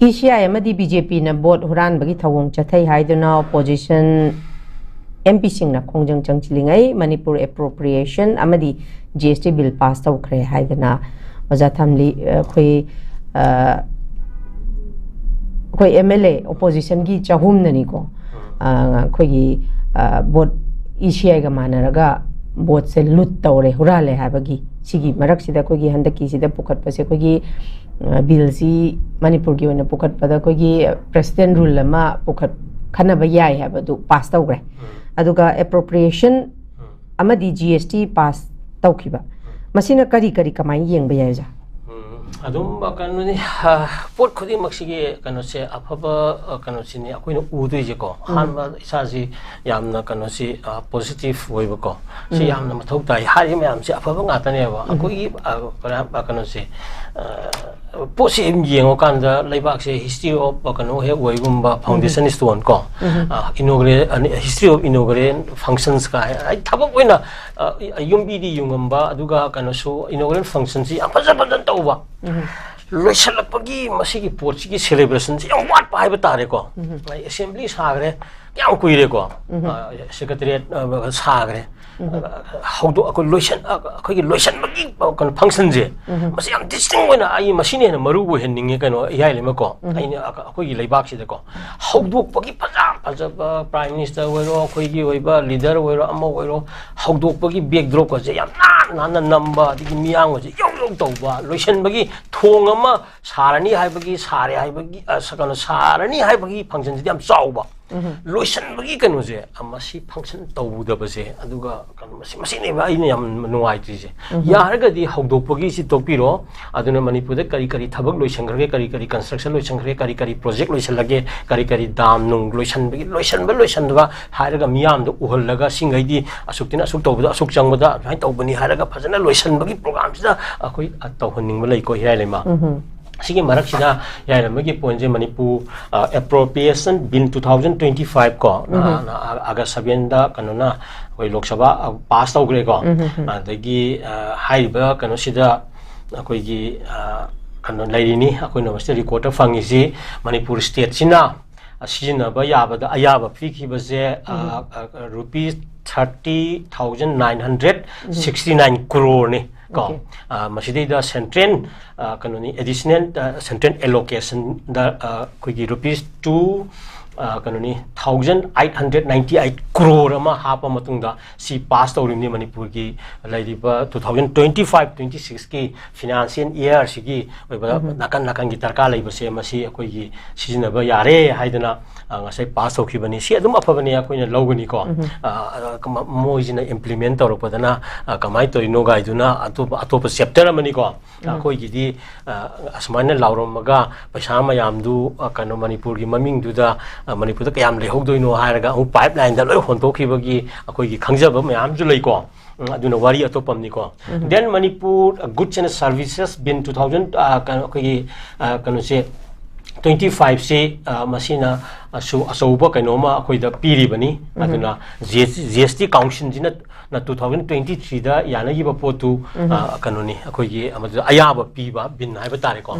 ECI amadi BJP na board huran bagi thawong chathai haiduna opposition MP singna khongjang changchilingai Manipur appropriation amadi GST bill pass tawkhre haiduna oja thamli khoi MLA opposition gi chahum nani ko khoi gi board ECI ga manaraga board se lut tawre hurale habagi sigi marak sida khoi gi handaki sida pukhat pase khoi gi bill si Manipur gi ona pukhat pada khoi gi president rule lama pukhat khana ba yai habadu pass tawgre aduga appropriation amadi GST pass tawkhiba masina kari kamai yeng ba yai ja adum kanuni pot khudi maksigi kanose afaba kanosi ni akoina udui je ko hanba isaji yamna kanosi positive hoiba ko si yamna mathau tai hari mayam si afaba ngata ne ba akoi kanosi posi yengo kanda leibak se history of kano he oigumba foundation stone ko inaugurate history of inaugurate functions ka ai thabak oina yumbi di yungamba aduga kanosu inaugurate functions si apaja tauba loisalapagi masigi porchigi celebration si yam wat pa haiba tare ko assembly sagre yam kuire ko secretariat sagre haudo ako loisan akogi loisan magi kan function je masi yam distinct oina ai machine na maru bo henninge kano yai lema ko aina akogi leibak si de ko haudo pagi paja prime minister oiro akogi oiba leader oiro ama oiro haudo pagi backdrop ko je yam na namba digi miyang je yong tauba loisan bagi thong ama sarani haibagi sare haibagi sakano sarani haibagi function je yam chauba loisan bagi kanu je amasi function tauda base aduga kanu masi ne ba ina yam nuai ti je yarga di haudo pagi si topiro aduna Manipur de kari thabak loisan gre kari construction loisan gre kari project loisan lage kari dam nung loisan ba haraga miyam do uhal laga singai di asuktina asuk tauda asuk changba hai taubani haraga phajana loisan bagi program sida akoi tauhanning ba lei ko hiai lema Sigi marak sida ya magi ponje Manipur appropriation bill 2025 ko August 7 da kanona koi Lok Sabha pass tawgre ko adagi haiba kano sida koi gi kano lairini akoi no master recorder fangi si Manipur state sina sijina ba yaba da ayaba phiki ba je rupees 30,969 crore ni ko masidi da central kanoni additional central allocation da kuigi rupees 2 kanoni 1,898 crore ama hapa matungda si pass tawrimni Manipur gi laidiba 2025-26 ki financial year sigi oiba nakan gi tarka laiba se masi akoi gi sijinaba yare haidana ngasai pass tawkhibani si adum afabani akoina logani ko moijina implement tawrpadana kamai toino gaiduna atopa chapter amani ko akoi gi di asmana lauromaga paisa mayamdu kano Manipur gi maming duda Manipur da kayam lehogdoino hairaga pipeline da loi hontokhibagi akoi gi khangjaba mayam ju leiko aduna wari atopamni ko then Manipur goods and services bin 2000 akoi kano se 25 se masina asoba kanoma akoi da piribani aduna GST council jina na 2023 da yanagi ba potu kanoni akoi gi amadu ayaba piba bin haiba tare ko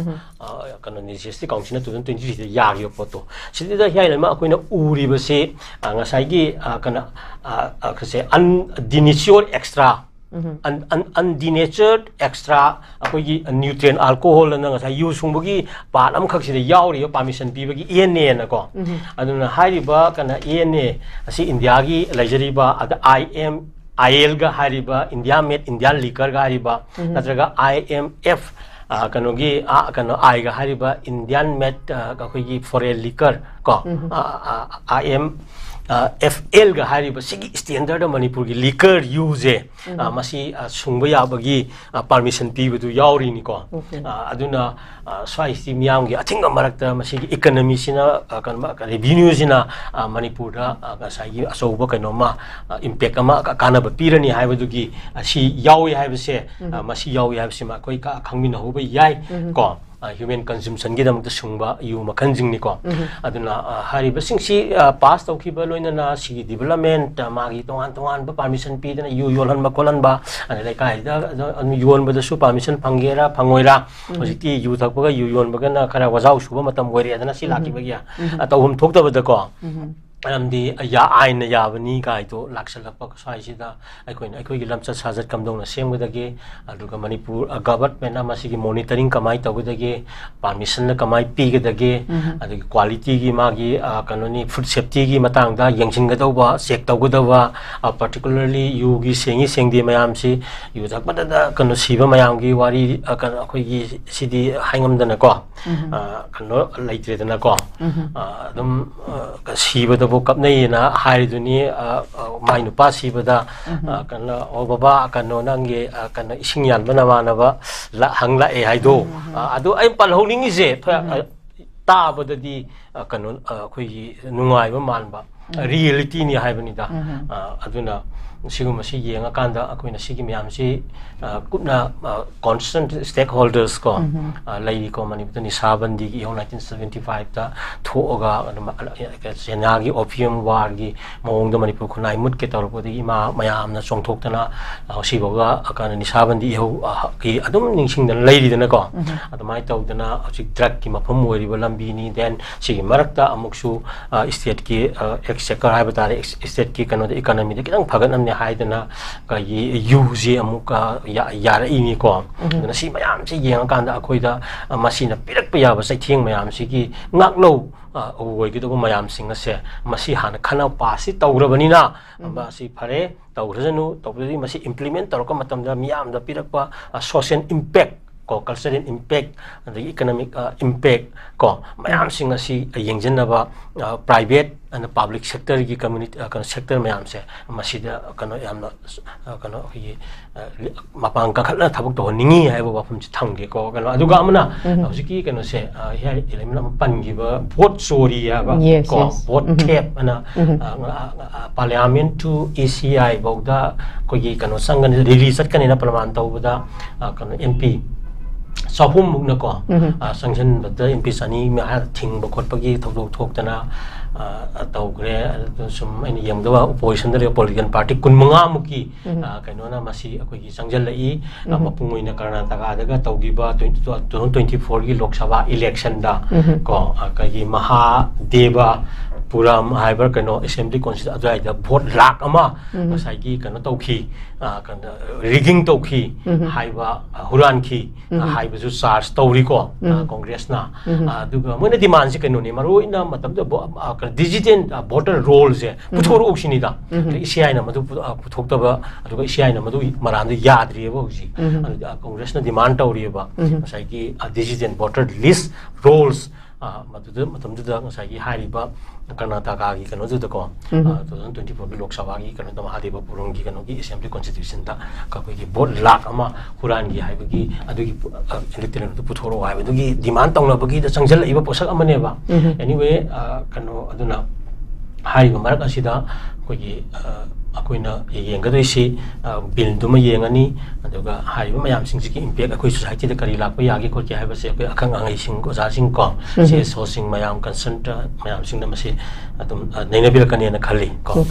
kanoni GST council na 2023 da yagi potu sidi da hiailama akoi na uri ba se ngasai gi kana kase undenatured extra undenatured extra akoi nutrient alcohol na nga use sungbogi part am khak sida yauri permission pibagi ENA na ko aduna hariba kana ENA asi India gi luxury ba ada IL ga hariba India made Indian liquor ga hariba natraga IMF kanogi kano I ga hariba Indian made akoi gi foreign liquor ko FL ga hariba sigi standard Manipur gi liquor use masi sungba yabagi permission pibudu yauri ni ko aduna swai si miyam gi athinga marakta masi gi economy sina kan revenue sina Manipur da ga sai asoba kanoma impact ama kana ba pirani haibudu gi si yawi haibase masi yawi haibase ma koi ka khangmina hoba yai ko human consumption gi dam ta sungba yu makhan jing ni ko aduna hari ba sing si pass tau ki ba loina na si development ma gi tongan ba permission pi dana yu yol han ma kolan ba ani lai kai da yon ba da su permission phangera phangoira hojiti yu thak ba yu yon ba na khara wajau su ba matam gori adana si laki ba ya atawum thok da ba da ko amdi ya aina ya bani kai to laksalapa sai sida aikoi gi lamcha sajat kamdong na sem gadage aduga manipur government ama sigi monitoring kamai tawdage permission na kamai pi gadage adugi quality gi magi kanoni food safety gi matang da yengsin gadawba check tawgadawa particularly yu gi sengi sengdi mayam si yu thak bada da kanu siba mayam gi wari kan akoi gi sidi haingam dana ko kanu laitre dana ko adum siba da kap nei na hai du ni mai nu pa si bada kan o baba kan no nange kan ising yan bana ba na ba la hang la e hai do adu ai pal honing je ta bada di kan khoi nungai ba man ba reality ni hai bani da aduna sigum si yenga kanda akoina sigi myam si kupna constant stakeholders ko lai ko manipur ni sabandi gi 1975 ta thoga sena gi opium war gi mong da manipur khunai mut ke tor ko di ma mayam na chongthok tana si boga akana ni sabandi ho ki adum ningsing dan lai ri dana ko adumai taw dana hojik drug ki mafam wori ba lambi ni then sigi marakta amuksu state ki exchequer hai batare state ki kano da economy da kitang phagan amne haidana ka use amuka yara ini ko na si mayam si yeng kan da akhoi da masina pirak pa yaba sai thieng mayam si gi ngaklo oi gi do mayam sing ase masi hana khana pa si tawrabani na ba si phare tawrajanu tawri masi implement tor ko matam da miyam da pirak pa social impact ko cultural impact and economic impact ko mayam sing asi yengjana ba private and public sector gi community kan sector mayam se masida kano yamna kano hi mapang ka khala thabuk to ningi hai ba phum chi thangge ko kano aduga amna hojiki kano se here element pan gi ba vote story ya ba ko vote tape ana parliament to ACI bauda ko gi kano sangan release kan ina praman tawda kano MP Sahum mukna ko sanction bada MP sani ma thing ba khot pagi thok thok tana tawgre sum ani yamdawa opposition da political party kun manga muki kaino na masi akoi gi sangjal lai mapungoi na karnataka daga tawgi ba 2024 gi lok sabha election da ko ka gi maha deva puram haiber kano assembly constitution adai da vote lak ama sai gi kano tawki kan rigging tawki haiba huran ki haiba ju charge tawri ko congress na aduga moina demand si kano ni maru ina matam da digital voter roles je puthor oksini da CI na madu puthok ta ba aduga CI na madu maran da yadri ba uji congress na demand tawri ba sai gi digital voter list roles matam da sai gi hari ba karnataka gi kano ju da ko 2024 gi lok sabha gi kano da mahadeva purong gi kano gi assembly constitution da ka ko gi vote lak ama huran gi haiba gi adugi electoral du puthoro haiba dugi demand tawna bagi da changjal iba posak amane ba anyway kano aduna hari ba marak asida ko gi akoina yengadoi bill duma yengani aduga haiba mayam sing gi impact akoi society da kari lakpa yagi ko kya haiba se akoi akhang angai sing ko za sing ko se so sing mayam consent mayam sing na mase atum nainabil kani na khali ko